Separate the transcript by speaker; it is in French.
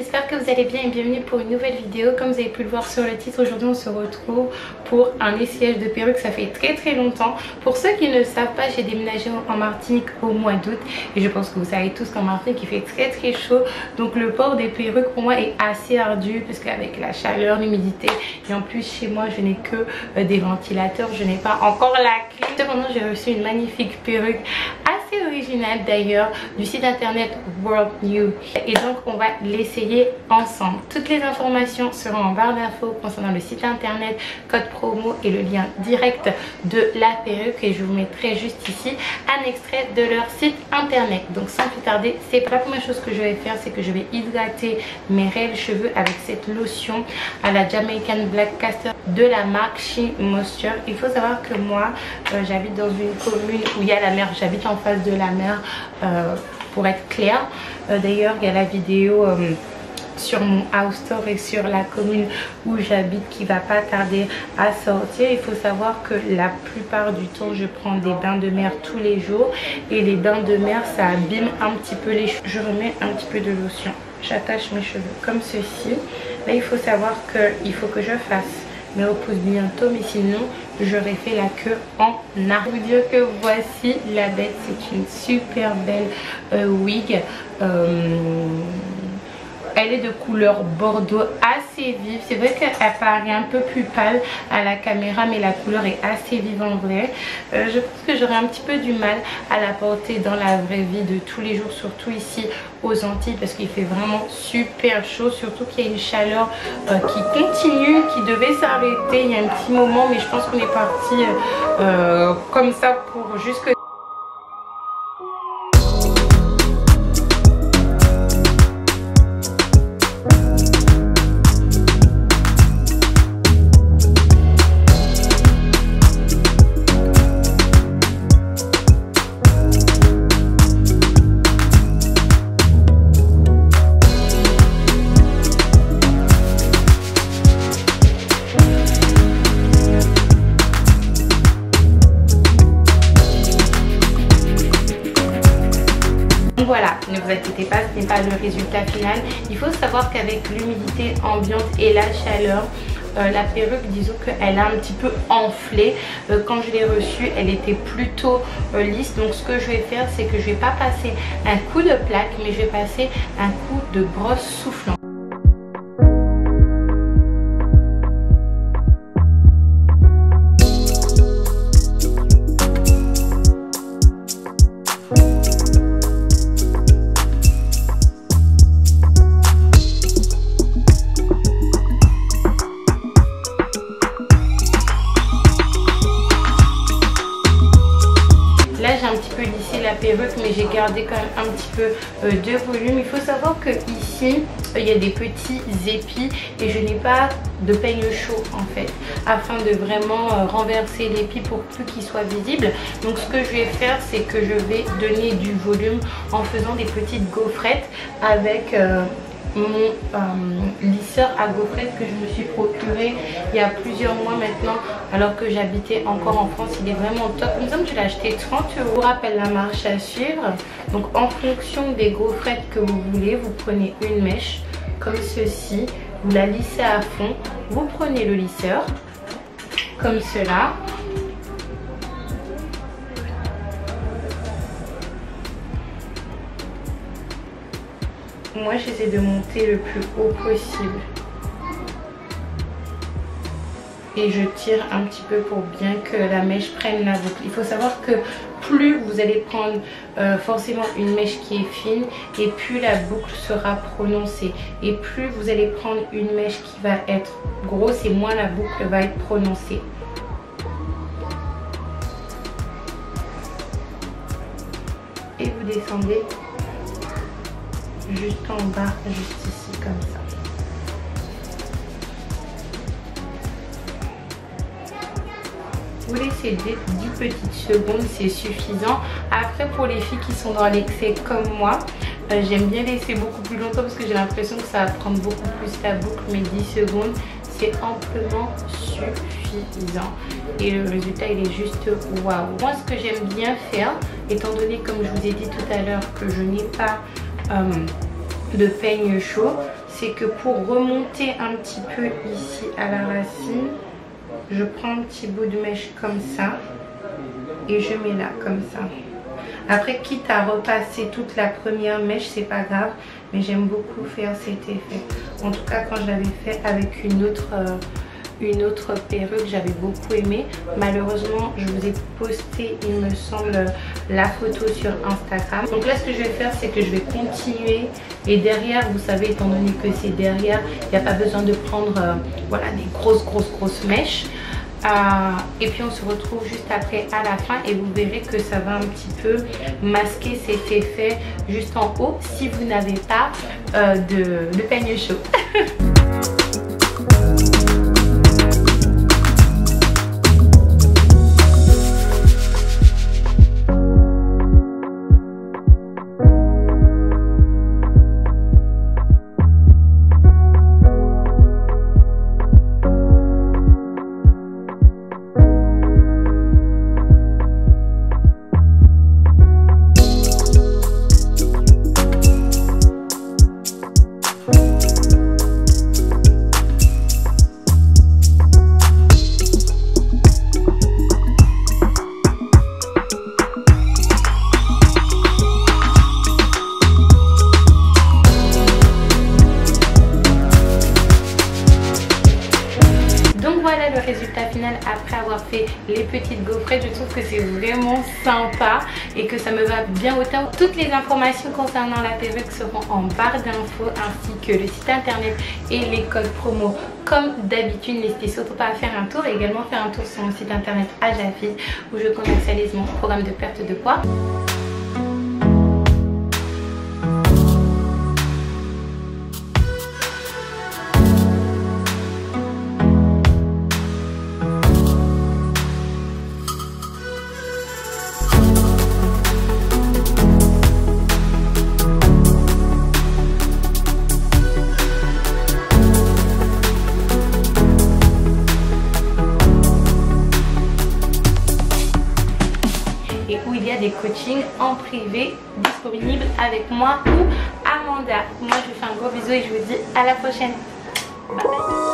Speaker 1: j'espère que vous allez bien et bienvenue pour une nouvelle vidéo. Comme vous avez pu le voir sur le titre, aujourd'hui on se retrouve pour un essayage de perruque. Ça fait très longtemps. Pour ceux qui ne le savent pas, j'ai déménagé en Martinique au mois d'août et je pense que vous savez tous qu'en Martinique il fait très chaud. Donc le port des perruques pour moi est assez ardu parce qu'avec la chaleur, l'humidité et en plus chez moi je n'ai que des ventilateurs, je n'ai pas encore la clé. Cependant j'ai reçu une magnifique perruque assez originale d'ailleurs du site internet World New et donc on va l'essayer ensemble. Toutes les informations seront en barre d'infos concernant le site internet, code promo et le lien direct de la perruque, et je vous mettrai juste ici un extrait de leur site internet. Donc sans plus tarder, c'est la première chose que je vais faire, c'est que je vais hydrater mes réels cheveux avec cette lotion à la Jamaican Black Castor de la marque She Moisture. Il faut savoir que moi j'habite dans une commune où il y a la mer, j'habite en face de la mer pour être clair. D'ailleurs il y a la vidéo sur mon house tour et sur la commune où j'habite qui va pas tarder à sortir. Il faut savoir que la plupart du temps je prends des bains de mer tous les jours et les bains de mer ça abîme un petit peu les cheveux. Je remets un petit peu de lotion, j'attache mes cheveux comme ceci. Là il faut savoir qu'il faut que je fasse mes repousses bientôt, mais sinon j'aurais fait la queue en arc. Je vais vous dire que voici la bête, c'est une super belle wig. Elle est de couleur bordeaux assez vive. C'est vrai qu'elle paraît un peu plus pâle à la caméra, mais la couleur est assez vive en vrai. Je pense que j'aurais un petit peu du mal à la porter dans la vraie vie de tous les jours, surtout ici aux Antilles parce qu'il fait vraiment super chaud, surtout qu'il y a une chaleur qui continue, qui devait s'arrêter il y a un petit moment, mais je pense qu'on est parti comme ça pour jusque... Voilà, ne vous inquiétez pas, ce n'est pas le résultat final. Il faut savoir qu'avec l'humidité ambiante et la chaleur, la perruque, disons qu'elle a un petit peu enflé. Quand je l'ai reçue, elle était plutôt lisse. Donc ce que je vais faire, c'est que je ne vais pas passer un coup de plaque, mais je vais passer un coup de brosse soufflant. Là j'ai un petit peu lissé la perruque, mais j'ai gardé quand même un petit peu de volume. Il faut savoir que ici il y a des petits épis et je n'ai pas de peigne chaud en fait, afin de vraiment renverser l'épi pour plus qu'il soit visible. Donc ce que je vais faire, c'est que je vais donner du volume en faisant des petites gaufrettes avec mon lisseur à gaufrettes que je me suis procuré il y a plusieurs mois maintenant, alors que j'habitais encore en France. Il est vraiment top. Il me semble que je l'ai acheté 30 €. Je vous rappelle la marche à suivre. Donc en fonction des gaufrettes que vous voulez, vous prenez une mèche comme ceci, vous la lissez à fond, vous prenez le lisseur comme cela. Moi j'essaie de monter le plus haut possible et je tire un petit peu pour bien que la mèche prenne la boucle. Il faut savoir que plus vous allez prendre forcément une mèche qui est fine et plus la boucle sera prononcée, et plus vous allez prendre une mèche qui va être grosse et moins la boucle va être prononcée. Et vous descendez juste en bas, juste ici comme ça. Vous laissez 10 petites secondes, c'est suffisant. Après pour les filles qui sont dans l'excès comme moi, j'aime bien laisser beaucoup plus longtemps parce que j'ai l'impression que ça va prendre beaucoup plus la boucle, mais 10 secondes c'est amplement suffisant et le résultat il est juste waouh. Moi ce que j'aime bien faire, étant donné comme je vous ai dit tout à l'heure que je n'ai pas de peigne chaud, c'est que pour remonter un petit peu ici à la racine, je prends un petit bout de mèche comme ça et je mets là comme ça. Après, quitte à repasser toute la première mèche, c'est pas grave, mais j'aime beaucoup faire cet effet. En tout cas, quand je l'avais fait avec une autre perruque, j'avais beaucoup aimé. Malheureusement, je vous ai posté, il me semble, la photo sur Instagram. Donc là, ce que je vais faire, c'est que je vais continuer. Et derrière, vous savez, étant donné que c'est derrière, il n'y a pas besoin de prendre voilà, des grosses mèches. Et puis on se retrouve juste après à la fin et vous verrez que ça va un petit peu masquer cet effet juste en haut si vous n'avez pas de peigne chaud. Voilà le résultat final après avoir fait les petites gaufrettes. Je trouve que c'est vraiment sympa et que ça me va bien au teint. Toutes les informations concernant la perruque seront en barre d'infos ainsi que le site internet et les codes promo comme d'habitude. N'hésitez surtout pas à faire un tour et également faire un tour sur mon site internet Ajafis où je commercialise mon programme de perte de poids. Où il y a des coachings en privé disponibles avec moi ou Amanda. Moi je vous fais un gros bisou et je vous dis à la prochaine. Bye bye.